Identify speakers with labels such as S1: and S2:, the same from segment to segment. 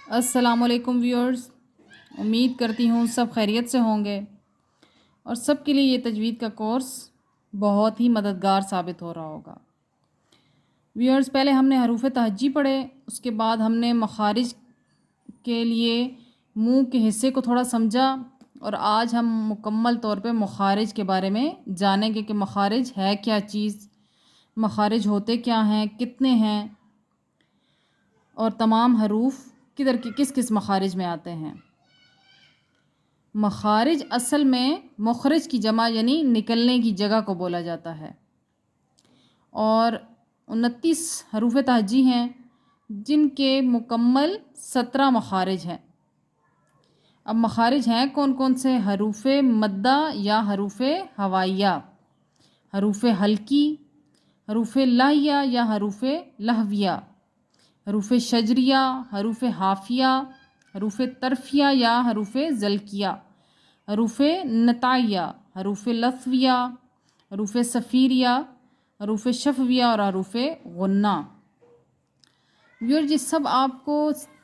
S1: السلام علیکم ویورز، امید کرتی ہوں سب خیریت سے ہوں گے اور سب کے لیے یہ تجوید کا کورس بہت ہی مددگار ثابت ہو رہا ہوگا۔ ویورز، پہلے ہم نے حروف تہجی پڑھے، اس کے بعد ہم نے مخارج کے لیے منہ کے حصے کو تھوڑا سمجھا، اور آج ہم مکمل طور پہ مخارج کے بارے میں جانیں گے کہ مخارج ہے کیا چیز، مخارج ہوتے کیا ہیں، کتنے ہیں، اور تمام حروف کس کس مخارج میں آتے ہیں۔ مخارج اصل میں مخرج کی جمع یعنی نکلنے کی جگہ کو بولا جاتا ہے، اور 29 حروف تہجی ہیں جن کے مکمل 17 مخارج ہیں۔ اب مخارج ہیں کون کون سے؟ حروف مدہ یا حروف ہوائیہ، حروف حلقی، حروف لاہیہ یا حروف لہویہ، حروف شجریہ، حروف حافیہ، حروف طرفیہ یا حروف زلکیہ، حروف نطعیہ، حروف لثویہ، حروف صفیریہ، حروف شفویہ اور حروف غنہ۔ یہ سب آپ کو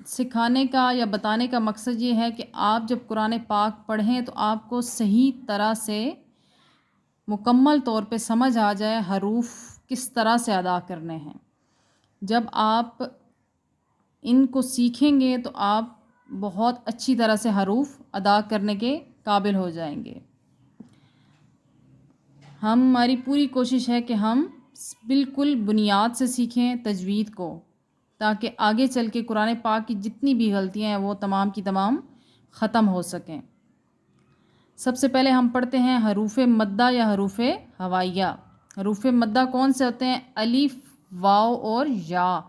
S1: سکھانے کا یا بتانے کا مقصد یہ ہے کہ آپ جب قرآن پاک پڑھیں تو آپ کو صحیح طرح سے مکمل طور پہ سمجھ آ جائے حروف کس طرح سے ادا کرنے ہیں۔ جب آپ ان کو سیکھیں گے تو آپ بہت اچھی طرح سے حروف ادا کرنے کے قابل ہو جائیں گے۔ ہماری پوری کوشش ہے کہ ہم بالکل بنیاد سے سیکھیں تجوید کو، تاکہ آگے چل کے قرآن پاک کی جتنی بھی غلطیاں ہیں وہ تمام کی تمام ختم ہو سکیں۔ سب سے پہلے ہم پڑھتے ہیں حروف مدہ یا حروف ہوائیہ۔ حروف مدہ کون سے ہوتے ہیں؟ الف، واو اور یا۔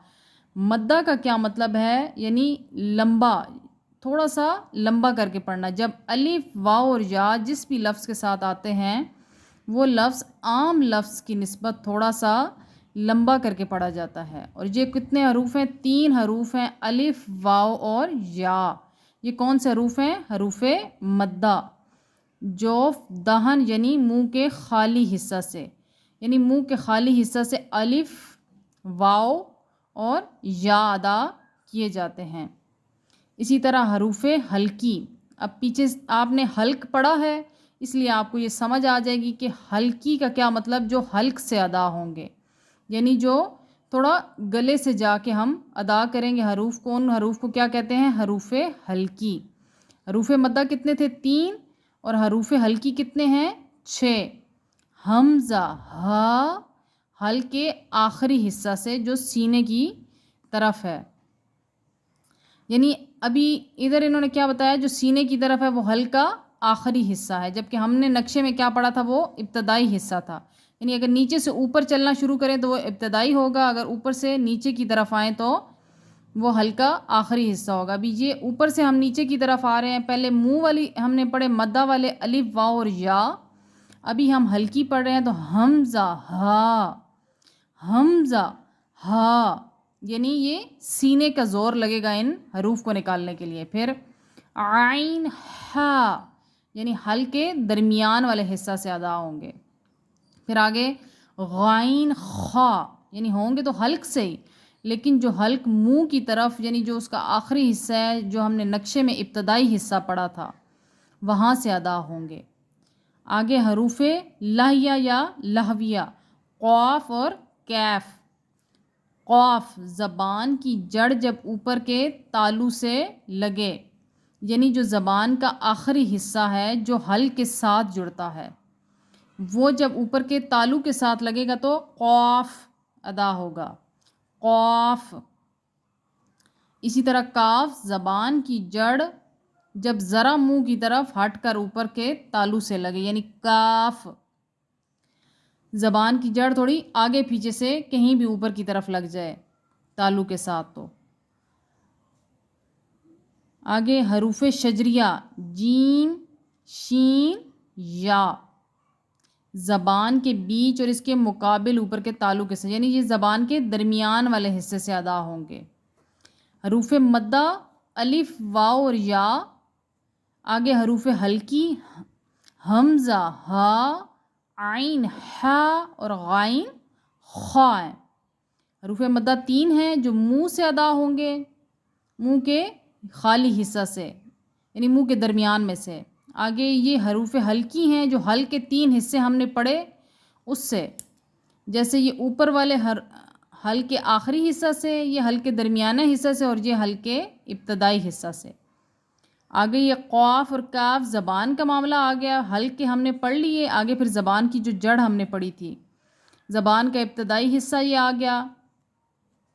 S1: مدہ کا کیا مطلب ہے؟ یعنی لمبا، تھوڑا سا لمبا کر کے پڑھنا۔ جب الف، واو اور یا جس بھی لفظ کے ساتھ آتے ہیں وہ لفظ عام لفظ کی نسبت تھوڑا سا لمبا کر کے پڑھا جاتا ہے۔ اور یہ کتنے حروف ہیں؟ 3 حروف ہیں، الف، واو اور یا۔ یہ کون سے حروف ہیں؟ حروف مدہ۔ جوف، دہن یعنی منہ کے خالی حصہ سے، یعنی منہ کے خالی حصہ سے الف، واو اور یا ادا کیے جاتے ہیں۔ اسی طرح حروف حلقی۔ اب پیچھے آپ نے حلق پڑھا ہے، اس لیے آپ کو یہ سمجھ آ جائے گی کہ حلقی کا کیا مطلب، جو حلق سے ادا ہوں گے، یعنی جو تھوڑا گلے سے جا کے ہم ادا کریں گے حروف کو، ان حروف کو کیا کہتے ہیں؟ حروف حلقی۔ حروف مدہ کتنے تھے؟ 3، اور حروف حلقی کتنے ہیں؟ 6۔ حمزہ، ہا، حلق کے آخری حصہ سے جو سینے کی طرف ہے، یعنی ابھی ادھر انہوں نے کیا بتایا، جو سینے کی طرف ہے وہ حلق کا آخری حصہ ہے، جبکہ ہم نے نقشے میں کیا پڑھا تھا؟ وہ ابتدائی حصہ تھا۔ یعنی اگر نیچے سے اوپر چلنا شروع کریں تو وہ ابتدائی ہوگا، اگر اوپر سے نیچے کی طرف آئیں تو وہ حلق کا آخری حصہ ہوگا۔ ابھی یہ اوپر سے ہم نیچے کی طرف آ رہے ہیں، پہلے منہ والی ہم نے پڑھے مدہ والے الف، واو اور یا، ابھی ہم حلقی پڑھ رہے ہیں تو حمزہ، ہا، حمزہ، ہا، یعنی یہ سینے کا زور لگے گا ان حروف کو نکالنے کے لیے۔ پھر عین، ہا، یعنی حلق کے درمیان والے حصہ سے ادا ہوں گے۔ پھر آگے غائن، خا، یعنی ہوں گے تو حلق سے ہی، لیکن جو حلق منہ کی طرف، یعنی جو اس کا آخری حصہ ہے، جو ہم نے نقشے میں ابتدائی حصہ پڑھا تھا، وہاں سے ادا ہوں گے۔ آگے حروف لاہیہ یا لہویہ، قاف اور کیف۔ قاف، زبان کی جڑ جب اوپر کے تالو سے لگے، یعنی جو زبان کا آخری حصہ ہے جو حلق کے ساتھ جڑتا ہے، وہ جب اوپر کے تالو کے ساتھ لگے گا تو قاف ادا ہوگا، قاف۔ اسی طرح کاف، زبان کی جڑ جب ذرا منہ کی طرف ہٹ کر اوپر کے تالو سے لگے، یعنی کاف۔ زبان کی جڑ تھوڑی آگے پیچھے سے کہیں بھی اوپر کی طرف لگ جائے تالو کے ساتھ تو۔ آگے حروف شجریہ، جیم، شین، یا، زبان کے بیچ اور اس کے مقابل اوپر کے تالو کے ساتھ، یعنی یہ زبان کے درمیان والے حصے سے ادا ہوں گے۔ حروف مدہ الف، واو اور یا۔ آگے حروف حلقی، حمزہ، ہا، عین، ہا اور غائن، خا ہیں۔ حروف مدہ 3 ہیں جو منہ سے ادا ہوں گے، منہ کے خالی حصہ سے یعنی منہ کے درمیان میں سے. آگے یہ حروف حلقی ہیں جو حلق کے 3 حصے ہم نے پڑھے اس سے، جیسے یہ اوپر والے حلق کے آخری حصہ سے، یہ حلق کے درمیانہ حصہ سے، اور یہ حلق کے ابتدائی حصہ سے. آگے یہ قاف اور کاف زبان کا معاملہ آ گیا. حلق کے ہم نے پڑھ لیے. آگے پھر زبان کی جو جڑ ہم نے پڑھی تھی، زبان کا ابتدائی حصہ یہ آ گیا.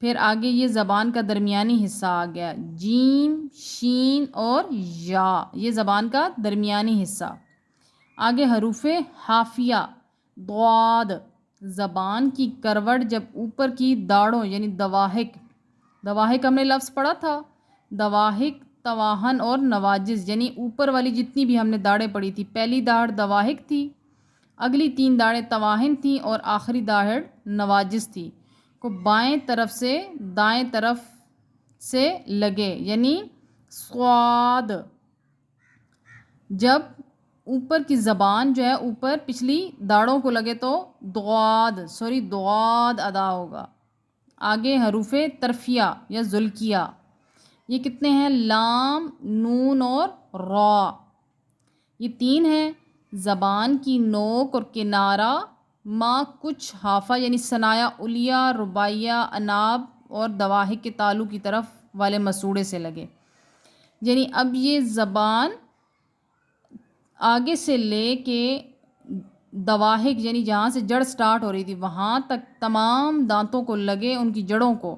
S1: پھر آگے یہ زبان کا درمیانی حصہ آ گیا، جیم، شین اور یا، یہ زبان کا درمیانی حصہ. آگے حروف حافیہ، ضاد، زبان کی کروٹ جب اوپر کی داڑوں یعنی دواحق ہم نے لفظ پڑھا تھا، دواحق، تواہن اور نواجز، یعنی اوپر والی جتنی بھی ہم نے داڑیں پڑھی تھی، پہلی داڑ دواحق تھی، اگلی 3 داڑیں تواہن تھیں اور آخری داڑ نواجز تھی، کو بائیں طرف سے دائیں طرف سے لگے، یعنی صاد. جب اوپر کی زبان جو ہے اوپر پچھلی داڑوں کو لگے تو دعاد ادا ہوگا. آگے حروف طرفیہ یا ذلکیہ، یہ کتنے ہیں؟ لام، نون اور را، یہ 3 ہیں. زبان کی نوک اور کنارہ ماں کچھ حافہ یعنی ثنایا علیہ، رباعیہ، اناب اور دواحق کے تالو کی طرف والے مسوڑے سے لگے. یعنی اب یہ زبان آگے سے لے کے دواحق یعنی جہاں سے جڑ سٹارٹ ہو رہی تھی وہاں تک تمام دانتوں کو لگے، ان کی جڑوں کو،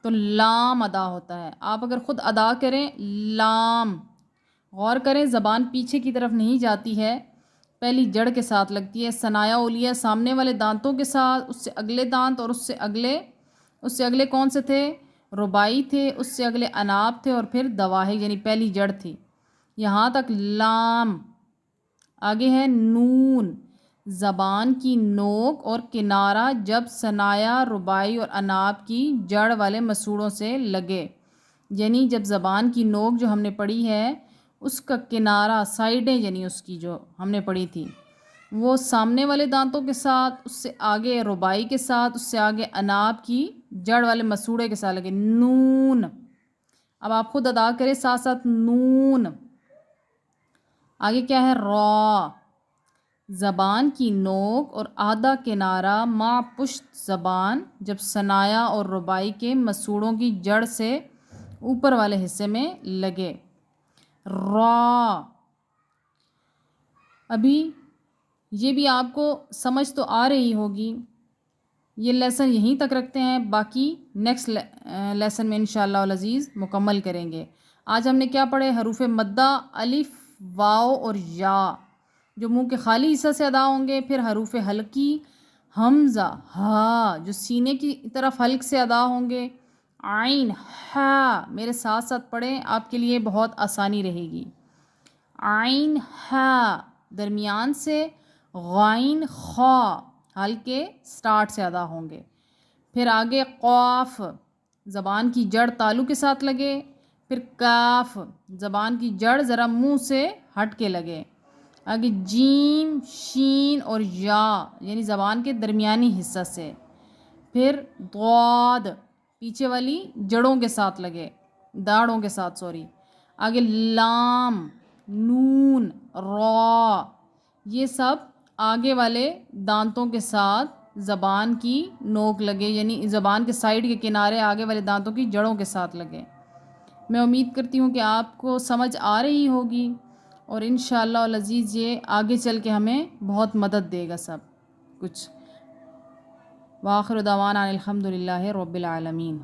S1: تو لام ادا ہوتا ہے. آپ اگر خود ادا کریں لام، غور کریں زبان پیچھے کی طرف نہیں جاتی ہے، پہلی جڑ کے ساتھ لگتی ہے. ثنایا علیہ سامنے والے دانتوں کے ساتھ، اس سے اگلے دانت، اور اس سے اگلے کون سے تھے؟ رباعی تھے، اس سے اگلے اناب تھے، اور پھر دواحق یعنی پہلی جڑ تھی. یہاں تک لام. آگے ہے نون، زبان کی نوک اور کنارہ جب ثنایا، رباعی اور اناب کی جڑ والے مسوڑوں سے لگے، یعنی جب زبان کی نوک جو ہم نے پڑھی ہے اس کا کنارہ، سائیڈیں یعنی اس کی جو ہم نے پڑھی تھی وہ سامنے والے دانتوں کے ساتھ، اس سے آگے رباعی کے ساتھ، اس سے آگے اناب کی جڑ والے مسوڑے کے ساتھ لگے. نون. اب آپ خود ادا کریں ساتھ ساتھ نون. آگے کیا ہے؟ را، زبان کی نوک اور آدھا کنارہ ماں پشت زبان جب ثنایا اور رباعی کے مسوڑوں کی جڑ سے اوپر والے حصے میں لگے. را. ابھی یہ بھی آپ کو سمجھ تو آ رہی ہوگی. یہ لیسن یہیں تک رکھتے ہیں، باقی نیکسٹ لیسن میں انشاءاللہ العزیز مکمل کریں گے. آج ہم نے کیا پڑھے؟ حروف مدہ، الف، واو اور یا جو منہ کے خالی حصہ سے ادا ہوں گے. پھر حروف حلقی، حمزہ، ہا جو سینے کی طرف حلق سے ادا ہوں گے. عین، ہا، میرے ساتھ ساتھ پڑھیں، آپ کے لیے بہت آسانی رہے گی. عین، ہا، درمیان سے غائن، خا حلق کے سٹارٹ سے ادا ہوں گے. پھر آگے قاف، زبان کی جڑ تالو کے ساتھ لگے. پھر کاف، زبان کی جڑ ذرا منہ سے ہٹ کے لگے. آگے جیم، شین اور یا یعنی زبان کے درمیانی حصہ سے. پھر ضاد، پیچھے والی جڑوں کے ساتھ لگے، داڑوں کے ساتھ آگے لام، نون، را، یہ سب آگے والے دانتوں کے ساتھ زبان کی نوک لگے، یعنی زبان کے سائیڈ کے کنارے آگے والے دانتوں کی جڑوں کے ساتھ لگے. میں امید کرتی ہوں کہ آپ کو سمجھ آ رہی ہوگی، اور انشاءاللہ العزیز یہ آگے چل کے ہمیں بہت مدد دے گا سب کچھ. وآخر دعوانا الحمدللہ رب العالمین.